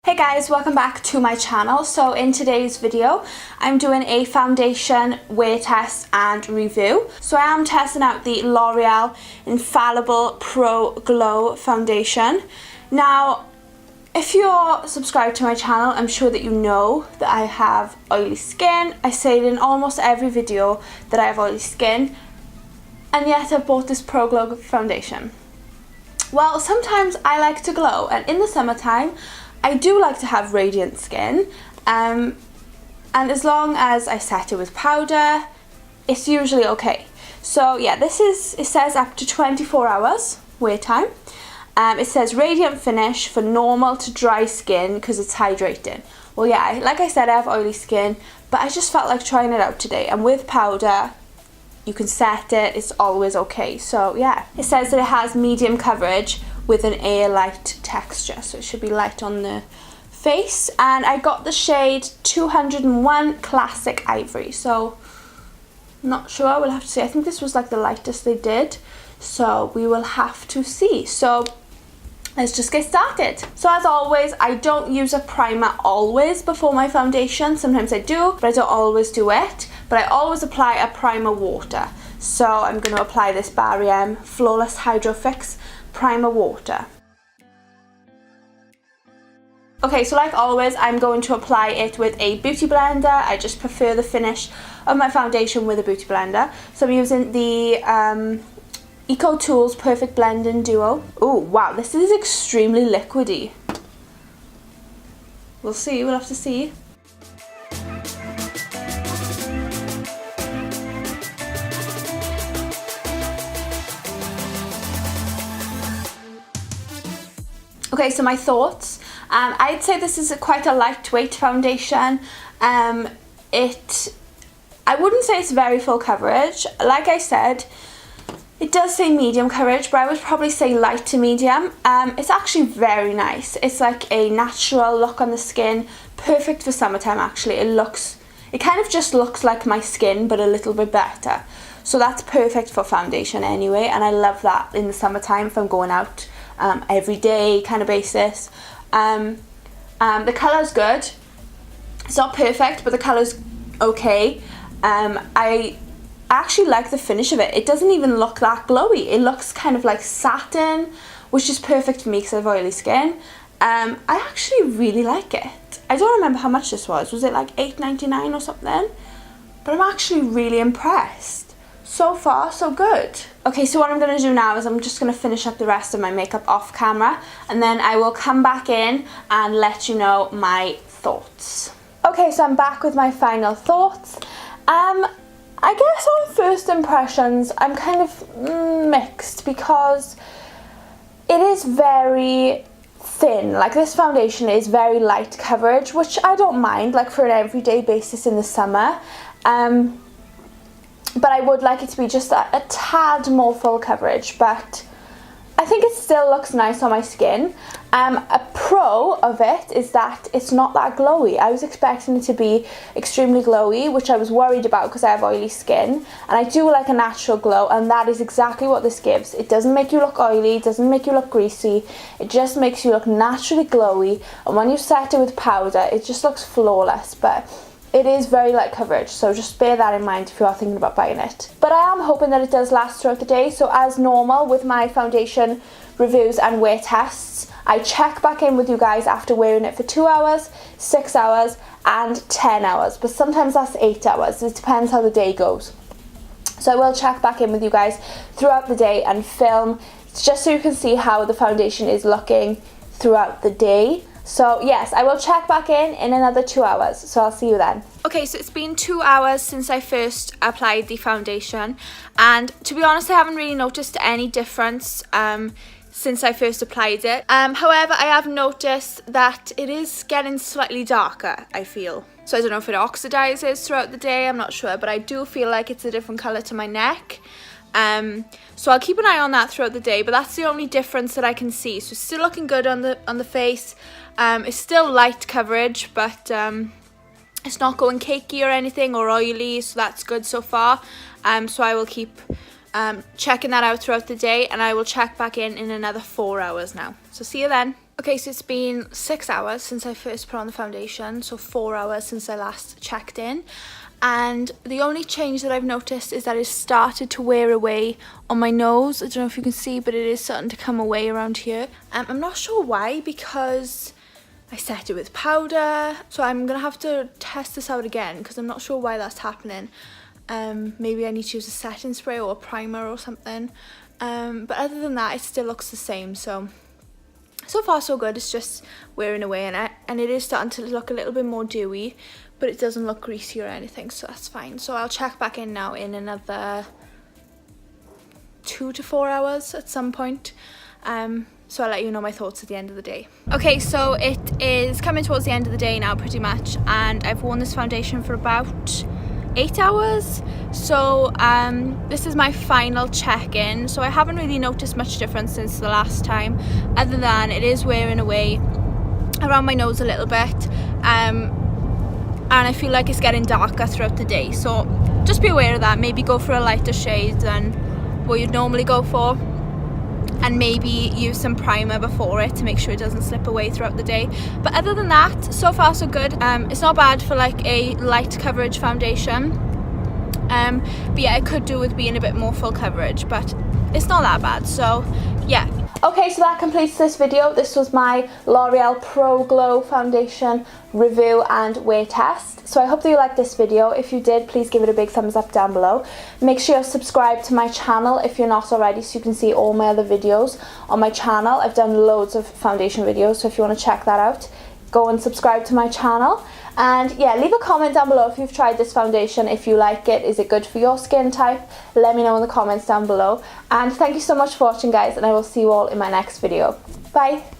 Hey guys, welcome back to my channel. So in today's video, I'm doing a foundation wear test and review. So I am testing out the L'Oreal Infallible Pro Glow Foundation. Now, if you're subscribed to my channel, I'm sure that you know that I have oily skin. I say it in almost every video that I have oily skin, and yet I bought this Pro Glow foundation. Well, sometimes I like to glow, and in the summertime, I do like to have radiant skin, and as long as I set it with powder, it's usually okay. So yeah, it says up to 24 hours wear time. It says radiant finish for normal to dry skin because it's hydrating. Well yeah, like I said, I have oily skin, but I just felt like trying it out today, and with powder you can set it, it's always okay. So yeah, it says that it has medium coverage with an air light texture, so it should be light on the face. And I got the shade 201 Classic Ivory, so not sure, we'll have to see. I think this was like the lightest they did, so we will have to see. So let's just get started. So as always, I don't use a primer always before my foundation. Sometimes I do, but I don't always do it. But I always apply a primer water. So I'm going to apply this Barry Flawless Hydro Fix Primer Water. Okay, so like always, I'm going to apply it with a beauty blender. I just prefer the finish of my foundation with a beauty blender. So I'm using the Eco Tools Perfect Blending Duo. Oh wow, this is extremely liquidy. We'll see, we'll have to see. Okay, so my thoughts. I'd say this is quite a lightweight foundation. I wouldn't say it's very full coverage. Like I said, it does say medium coverage, but I would probably say light to medium. It's actually very nice. It's like a natural look on the skin, perfect for summertime actually. It kind of just looks like my skin, but a little bit better. So that's perfect for foundation anyway, and I love that in the summertime if I'm going out every day kind of basis. The colour's good. It's not perfect, but the colour's okay. I actually like the finish of it. It doesn't even look that glowy. It looks kind of like satin, which is perfect for me because I have oily skin. I actually really like it. I don't remember how much this was. Was it like $8.99 or something? But I'm actually really impressed. So far, so good. Okay, so what I'm going to do now is I'm just going to finish up the rest of my makeup off camera, and then I will come back in and let you know my thoughts. Okay, so I'm back with my final thoughts. I guess on first impressions, I'm kind of mixed because it is very thin. Like, this foundation is very light coverage, which I don't mind, like for an everyday basis in the summer. But I would like it to be just a tad more full coverage, but I think it still looks nice on my skin. A pro of it is that it's not that glowy. I was expecting it to be extremely glowy, which I was worried about because I have oily skin, and I do like a natural glow, and that is exactly what this gives. It doesn't make you look oily, it doesn't make you look greasy, it just makes you look naturally glowy, and when you set it with powder, it just looks flawless. But it is very light coverage, so just bear that in mind if you are thinking about buying it. But I am hoping that it does last throughout the day. So as normal with my foundation reviews and wear tests, I check back in with you guys after wearing it for 2 hours, 6 hours and 10 hours. But sometimes that's 8 hours. It depends how the day goes. So I will check back in with you guys throughout the day and film, just so you can see how the foundation is looking throughout the day. So yes, I will check back in another 2 hours, so I'll see you then. Okay, so it's been 2 hours since I first applied the foundation, and to be honest, I haven't really noticed any difference since I first applied it. However, I have noticed that it is getting slightly darker, I feel. So I don't know if it oxidizes throughout the day, I'm not sure, but I do feel like it's a different colour to my neck. So I'll keep an eye on that throughout the day, but that's the only difference that I can see. So it's still looking good on the face. It's still light coverage, but it's not going cakey or anything or oily, so that's good so far. So I will keep checking that out throughout the day, and I will check back in another 4 hours now. So see you then. Okay, so it's been 6 hours since I first put on the foundation, so 4 hours since I last checked in. And the only change that I've noticed is that it's started to wear away on my nose. I don't know if you can see, but it is starting to come away around here. I'm not sure why, because I set it with powder. So I'm going to have to test this out again, because I'm not sure why that's happening. Maybe I need to use a setting spray or a primer or something. But other than that, it still looks the same. So far so good. It's just wearing away, and it is starting to look a little bit more dewy, but it doesn't look greasy or anything, so that's fine. So I'll check back in now in another 2 to 4 hours at some point. So I'll let you know my thoughts at the end of the day. Okay, so it is coming towards the end of the day now pretty much, and I've worn this foundation for about 8 hours. So this is my final check-in. So I haven't really noticed much difference since the last time, other than it is wearing away around my nose a little bit, and I feel like it's getting darker throughout the day. So just be aware of that. Maybe go for a lighter shade than what you'd normally go for, and maybe use some primer before it to make sure it doesn't slip away throughout the day. But other than that, so far so good. It's not bad for like a light coverage foundation, but yeah, it could do with being a bit more full coverage, but it's not that bad. So yeah. Okay, so that completes this video. This was my L'Oreal Pro Glow foundation review and wear test. So I hope that you liked this video. If you did, please give it a big thumbs up down below. Make sure you're subscribed to my channel if you're not already, so you can see all my other videos on my channel. I've done loads of foundation videos, so if you want to check that out, go and subscribe to my channel. And yeah, leave a comment down below if you've tried this foundation, if you like it, is it good for your skin type? Let me know in the comments down below. And thank you so much for watching, guys, and I will see you all in my next video. Bye!